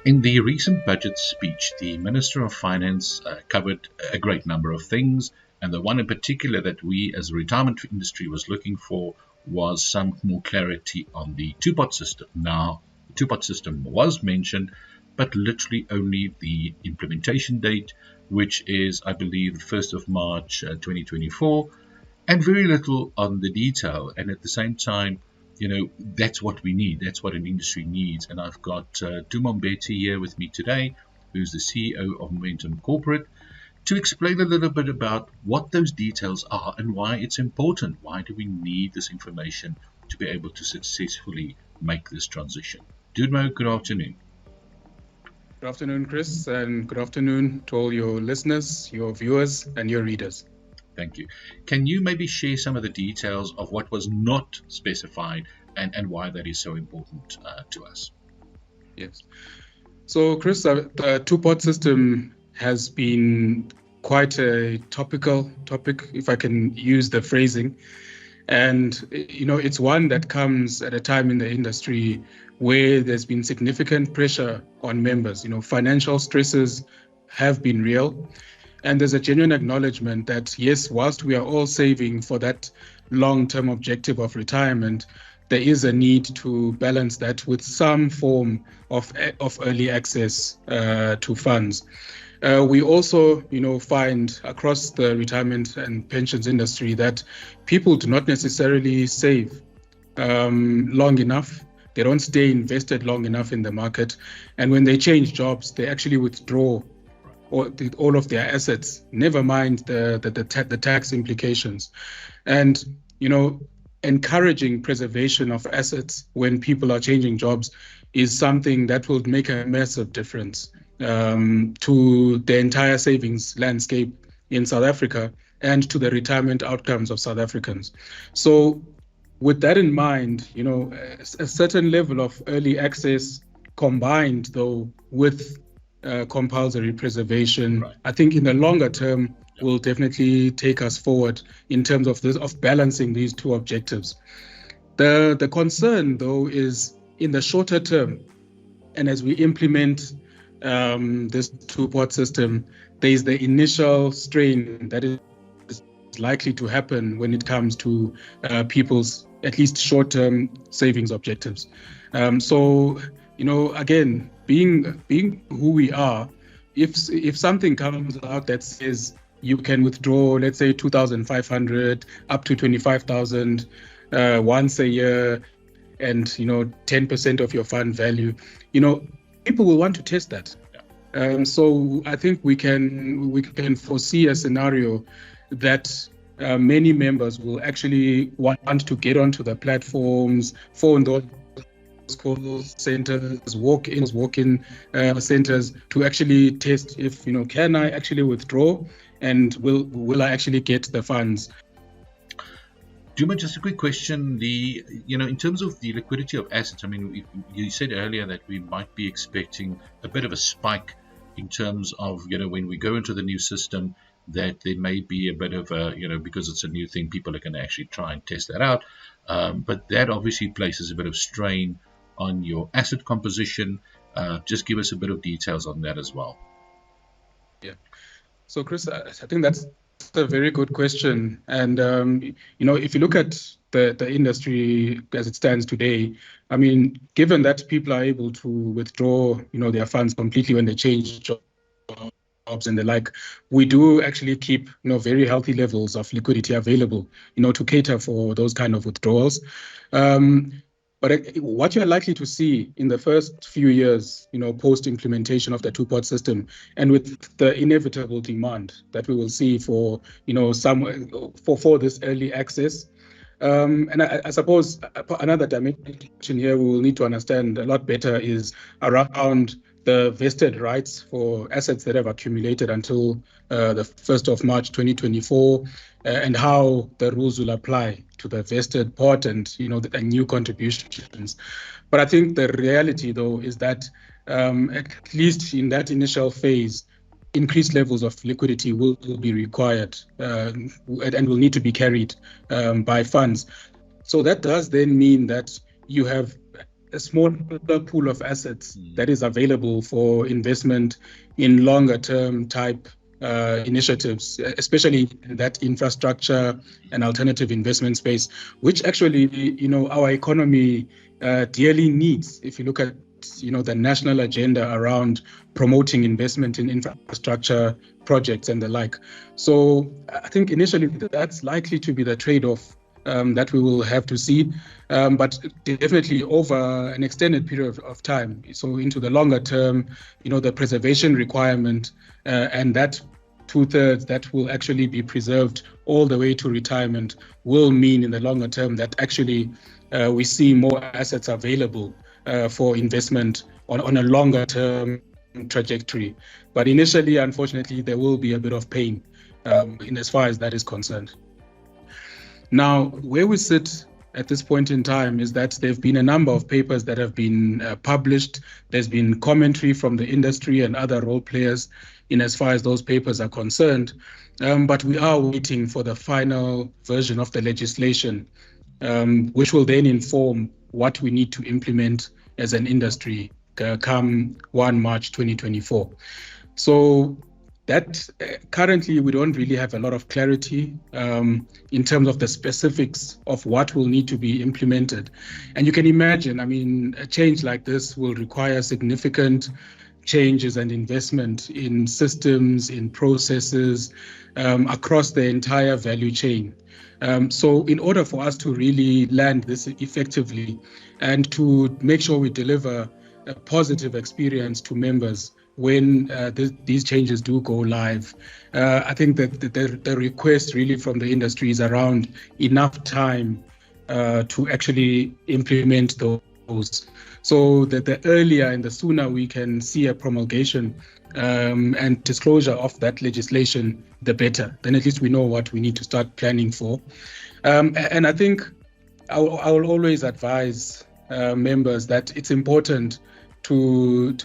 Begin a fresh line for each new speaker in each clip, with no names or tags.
In the recent budget speech, the Minister of Finance covered a great number of things, and the one in particular that we as a retirement industry was looking for was some more clarity on the two-pot system. Now, the two-pot system was mentioned, but literally only the implementation date, which is, I believe, the 1st of March 2024, and very little on the detail. And at the same time, that's what we need. That's what an industry needs. And I've got Dumo Mbethe here with me today, who's the CEO of Momentum Corporate, to explain a little bit about what those details are and why it's important. Why do we need this information to be able to successfully make this transition? Dumo, good afternoon.
Good afternoon, Chris, and good afternoon to all your listeners, your viewers, and your readers.
Thank you. Can you maybe share some of the details of what was not specified and why that is so important to us?
Yes. So, Chris, the two-pot system has been quite a topical topic, if I can use the phrasing. And, it's one that comes at a time in the industry where there's been significant pressure on members. Financial stresses have been real. And there's a genuine acknowledgement that, yes, whilst we are all saving for that long-term objective of retirement, there is a need to balance that with some form of early access to funds. We also, find across the retirement and pensions industry that people do not necessarily save long enough. They don't stay invested long enough in the market. And when they change jobs, they actually withdraw all of their assets, never mind the tax implications. And, encouraging preservation of assets when people are changing jobs is something that will make a massive difference to the entire savings landscape in South Africa and to the retirement outcomes of South Africans. So with that in mind, a certain level of early access combined, though, with compulsory preservation, right, I think in the longer term will definitely take us forward in terms of balancing these two objectives. The concern, though, is in the shorter term, and as we implement this two-pot system, there is the initial strain that is likely to happen when it comes to people's at least short-term savings objectives. So, again, being who we are, if something comes out that says you can withdraw, let's say 2,500 up to 25,000 once a year, and 10% of your fund value, people will want to test that. So I think we can foresee a scenario that many members will actually want to get onto the platforms, phone those call centers, walk-in centers to actually test if, can I actually withdraw and will I actually get the funds?
Dumo, just a quick question. In terms of the liquidity of assets, you said earlier that we might be expecting a bit of a spike in terms of, when we go into the new system, that there may be a bit of a, because it's a new thing, people are going to actually try and test that out. But that obviously places a bit of strain on your asset composition. Just give us a bit of details on that as well.
Yeah. So, Chris, I think that's a very good question. And, if you look at the industry as it stands today, given that people are able to withdraw, their funds completely when they change jobs and the like, we do actually keep, very healthy levels of liquidity available, to cater for those kind of withdrawals. But what you're likely to see in the first few years, post-implementation of the two-pot system, and with the inevitable demand that we will see for, for this early access. And I suppose another dimension here we will need to understand a lot better is around the vested rights for assets that have accumulated until the 1st of March 2024, and how the rules will apply to the vested pot and the new contributions. But I think the reality, though, is that at least in that initial phase, increased levels of liquidity will be required and will need to be carried by funds. So that does then mean that you have a smaller pool of assets that is available for investment in longer term type initiatives, especially in that infrastructure and alternative investment space, which actually, our economy dearly needs. If you look at, the national agenda around promoting investment in infrastructure projects and the like. So I think initially that's likely to be the trade-off that we will have to see, but definitely over an extended period of time. So into the longer term, the preservation requirement and that 2/3 that will actually be preserved all the way to retirement will mean in the longer term that actually we see more assets available for investment on a longer term trajectory. But initially, unfortunately, there will be a bit of pain in as far as that is concerned. Now, where we sit at this point in time is that there have been a number of papers that have been published. There's been commentary from the industry and other role players in as far as those papers are concerned. But we are waiting for the final version of the legislation, which will then inform what we need to implement as an industry come 1 March 2024. So that currently we don't really have a lot of clarity in terms of the specifics of what will need to be implemented. And you can imagine, a change like this will require significant changes and investment in systems, in processes, across the entire value chain. So in order for us to really land this effectively and to make sure we deliver a positive experience to members when these changes do go live, I think that the request really from the industry is around enough time to actually implement those. So that the earlier and the sooner we can see a promulgation and disclosure of that legislation, the better. Then at least we know what we need to start planning for. And I think I will always advise members that it's important to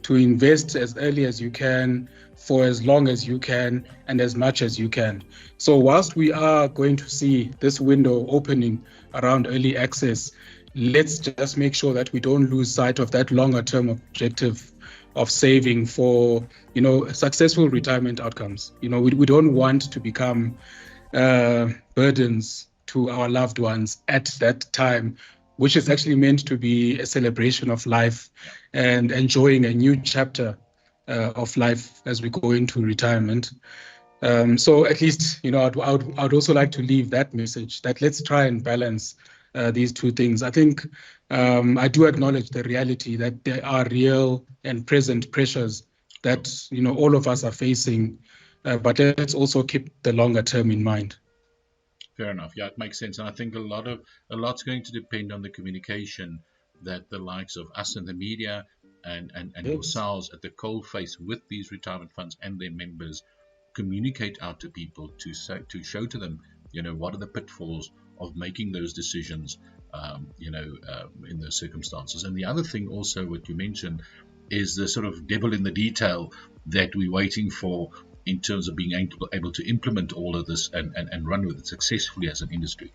invest as early as you can, for as long as you can, and as much as you can. So whilst we are going to see this window opening around early access, let's just make sure that we don't lose sight of that longer term objective of saving for, successful retirement outcomes. We don't want to become burdens to our loved ones at that time, which is actually meant to be a celebration of life and enjoying a new chapter of life as we go into retirement. So at least, I'd also like to leave that message that let's try and balance these two things. I think I do acknowledge the reality that there are real and present pressures that, all of us are facing, but let's also keep the longer term in mind.
Fair enough. Yeah, it makes sense. And I think a lot's going to depend on the communication that the likes of us in the media and yes, yourselves at the coalface with these retirement funds and their members communicate out to people to show to them, what are the pitfalls of making those decisions, in those circumstances. And the other thing also, what you mentioned, is the sort of devil in the detail that we're waiting for in terms of being able to implement all of this and run with it successfully as an industry.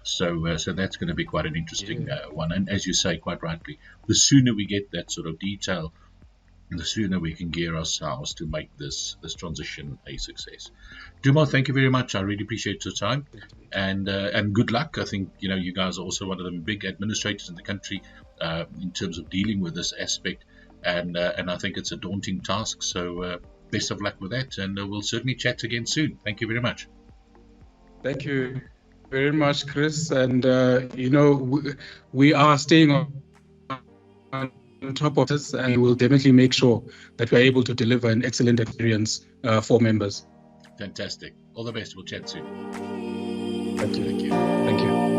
So that's going to be quite an interesting one. And as you say, quite rightly, the sooner we get that sort of detail, the sooner we can gear ourselves to make this transition a success. Dumo, thank you very much. I really appreciate your time, and good luck. I think you guys are also one of the big administrators in the country in terms of dealing with this aspect, and I think it's a daunting task. So best of luck with that, and we'll certainly chat again soon. Thank you very much.
Thank you very much, Chris. And we are staying on top of this, and we'll definitely make sure that we're able to deliver an excellent experience for members.
Fantastic. All the best. We'll chat soon.
Thank you. Thank you.